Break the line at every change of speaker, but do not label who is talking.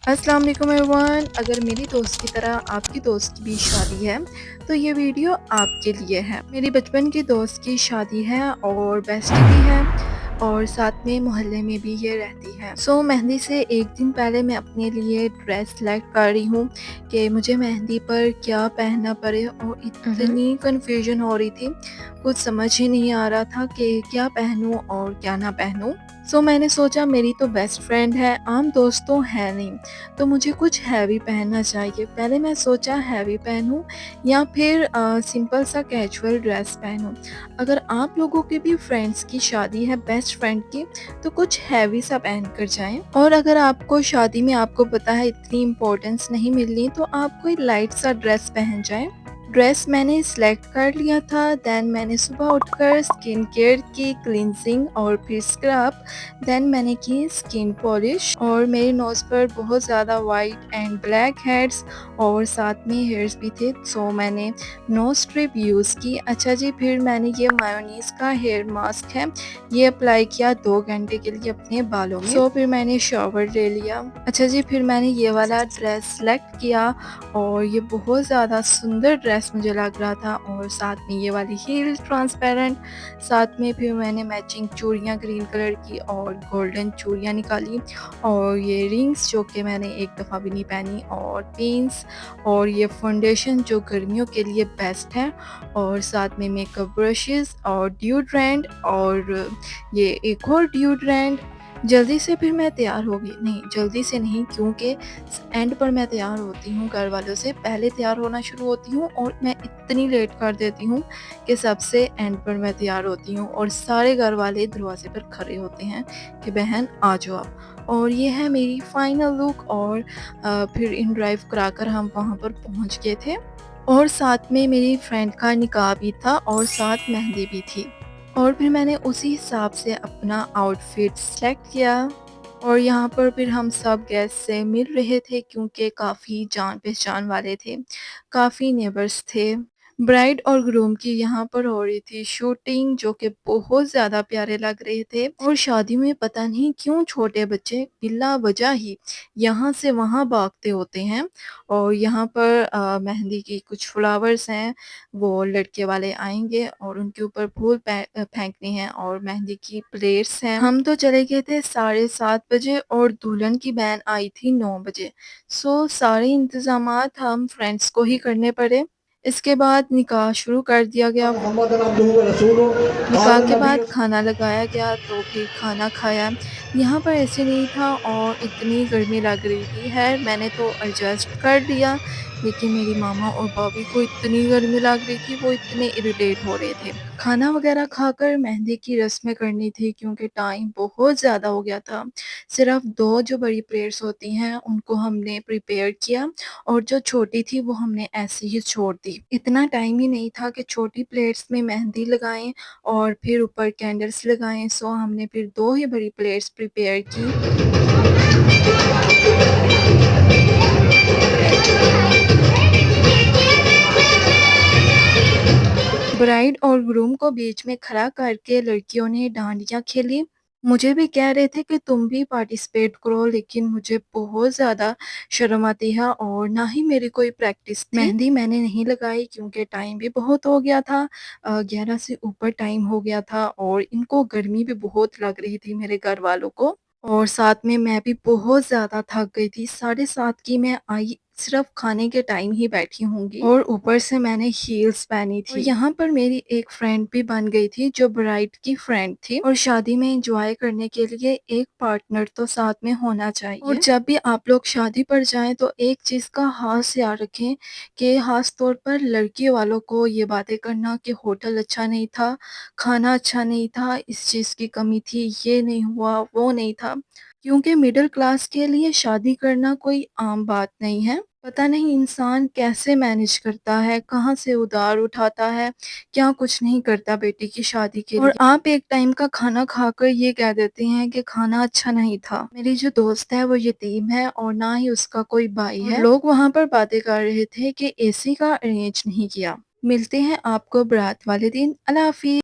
अस्सलाम वालेकुम एवरीवन। अगर मेरी दोस्त की तरह आपकी दोस्त की भी शादी है तो ये वीडियो आपके लिए है। मेरी बचपन की दोस्त की शादी है और बेस्टी भी है और साथ में मोहल्ले में भी ये रहती है। मेहंदी से एक दिन पहले मैं अपने लिए ड्रेस सेलेक्ट कर रही हूँ कि मुझे मेहंदी पर क्या पहनना पड़े और
Mhm.
इतनी कन्फ्यूजन हो रही थी, कुछ समझ ही नहीं आ रहा था कि क्या पहनूँ और क्या ना पहनूँ। मैंने सोचा मेरी तो बेस्ट फ्रेंड है, आम दोस्त तो है नहीं, तो मुझे कुछ हैवी पहनना चाहिए। पहले मैं सोचा हैवी पहनूँ या फिर सिंपल सा कैजुअल ड्रेस पहनूँ। अगर आप लोगों की भी फ्रेंड्स की शादी है बेस्ट फ्रेंड की, तो कुछ हैवी सा पहन कर जाएँ। और अगर आपको शादी में आपको पता है इतनी इम्पोर्टेंस नहीं मिलनी, तो आप कोई लाइट सा ड्रेस पहन जाएँ। ड्रेस मैंने सेलेक्ट कर लिया था, देन मैंने सुबह उठकर स्किन केयर की, क्लींजिंग और फिर स्क्रब, देन मैंने की स्किन पॉलिश और मेरे नोज़ पर बहुत ज़्यादा वाइट एंड ब्लैक हेड्स और साथ में हेयर्स भी थे, मैंने नोज स्ट्रिप यूज़ की। अच्छा जी, फिर मैंने ये मायोनीज़ का हेयर मास्क है, ये अप्लाई किया 2 घंटे के लिए अपने बालों में। फिर मैंने शावर ले लिया। अच्छा जी, फिर मैंने ये वाला ड्रेस सेलेक्ट किया और ये बहुत ज़्यादा सुंदर ड्रेस मुझे लग रहा था और साथ में ये वाली हील ट्रांसपेरेंट, साथ में फिर मैंने मैचिंग चूड़ियाँ ग्रीन कलर की और गोल्डन चूड़ियाँ निकाली और ये रिंग्स जो कि मैंने एक दफ़ा भी नहीं पहनी और पिन्स और ये फाउंडेशन जो गर्मियों के लिए बेस्ट है और साथ में मेकअप ब्रशेस और डिओड्रेंट और ये एक और डिओड्रेंट। जल्दी से फिर मैं तैयार हो गई, नहीं जल्दी से नहीं, क्योंकि एंड पर मैं तैयार होती हूँ, घर वालों से पहले तैयार होना शुरू होती हूँ और मैं इतनी लेट कर देती हूँ कि सबसे एंड पर मैं तैयार होती हूँ और सारे घर वाले दरवाजे पर खड़े होते हैं कि बहन आ जाओ आप। और ये है मेरी फाइनल लुक और फिर इन ड्राइव कराकर हम वहाँ पर पहुँच गए थे और साथ में मेरी फ्रेंड का निकाह भी था और साथ मेहंदी भी थी और फिर मैंने उसी हिसाब से अपना आउटफिट सेलेक्ट किया और यहाँ पर फिर हम सब गेस्ट से मिल रहे थे क्योंकि काफ़ी जान पहचान वाले थे, काफ़ी नेबर्स थे। ब्राइड और ग्रूम की यहाँ पर हो रही थी शूटिंग, जो कि बहुत ज़्यादा प्यारे लग रहे थे और शादी में पता नहीं क्यों छोटे बच्चे बिला वजह ही यहाँ से वहाँ भागते होते हैं। और यहाँ पर मेहंदी की कुछ फ्लावर्स हैं, वो लड़के वाले आएँगे और उनके ऊपर फूल फेंकने हैं और मेहंदी की प्लेट्स हैं। हम तो चले गए थे 7:30 बजे और दुल्हन की बहन आई थी 9 बजे। सारे इंतज़ामात हम फ्रेंड्स को ही करने पड़े। इसके बाद निकाह शुरू कर दिया गया। निकाह के बाद खाना लगाया गया तो फिर खाना खाया। यहाँ पर ऐसे नहीं था और इतनी गर्मी लग रही थी। ख़ैर मैंने तो एडजस्ट कर लिया, लेकिन मेरी मामा और भाभी को इतनी गर्मी लग रही थी, वो इतने इरिटेट हो रहे थे। खाना वगैरह खाकर मेहंदी की रस्में करनी थी क्योंकि टाइम बहुत ज़्यादा हो गया था। सिर्फ़ 2 जो बड़ी प्लेट्स होती हैं उनको हमने प्रिपेयर किया और जो छोटी थी वो हमने ऐसे ही छोड़ दी। इतना टाइम ही नहीं था कि छोटी प्लेट्स में मेहंदी लगाएँ और फिर ऊपर कैंडल्स लगाएँ, हमने फिर 2 ही बड़ी प्लेट्स प्रिपेयर की। ब्राइड और ग्रूम को बीच में खड़ा करके लड़कियों ने डांडिया खेली। मुझे भी कह रहे थे कि तुम भी पार्टिसिपेट करो, लेकिन मुझे बहुत ज़्यादा शर्म आती है और ना ही मेरी कोई प्रैक्टिस थी। मेहंदी मैंने नहीं लगाई क्योंकि टाइम भी बहुत हो गया था, 11 से ऊपर टाइम हो गया था और इनको गर्मी भी बहुत लग रही थी मेरे घर वालों को और साथ में मैं भी बहुत ज़्यादा थक गई थी। 7:30 की मैं आई, सिर्फ़ खाने के टाइम ही बैठी होंगी और ऊपर से मैंने हील्स पहनी थी। और यहाँ पर मेरी एक फ्रेंड भी बन गई थी जो ब्राइड की फ्रेंड थी और शादी में एंजॉय करने के लिए एक पार्टनर तो साथ में होना चाहिए। और जब भी आप लोग शादी पर जाएँ तो एक चीज़ का ख़ास याद रखें कि ख़ास तौर पर लड़की वालों को ये बातें करना कि होटल अच्छा नहीं था, खाना अच्छा नहीं था, इस चीज़ की कमी थी, ये नहीं हुआ, वो नहीं था। क्योंकि मिडिल क्लास के लिए शादी करना कोई आम बात नहीं है। पता नहीं इंसान कैसे मैनेज करता है, कहाँ से उधार उठाता है, क्या कुछ नहीं करता बेटी की शादी के लिए। और आप एक टाइम का खाना खाकर ये कह देते हैं कि खाना अच्छा नहीं था। मेरी जो दोस्त है वो यतीम है और ना ही उसका कोई भाई है। लोग वहाँ पर बातें कर रहे थे कि एसी का अरेंज नहीं किया। मिलते हैं आपको बारात वाले दिन। अल्लाह हाफ़िज़।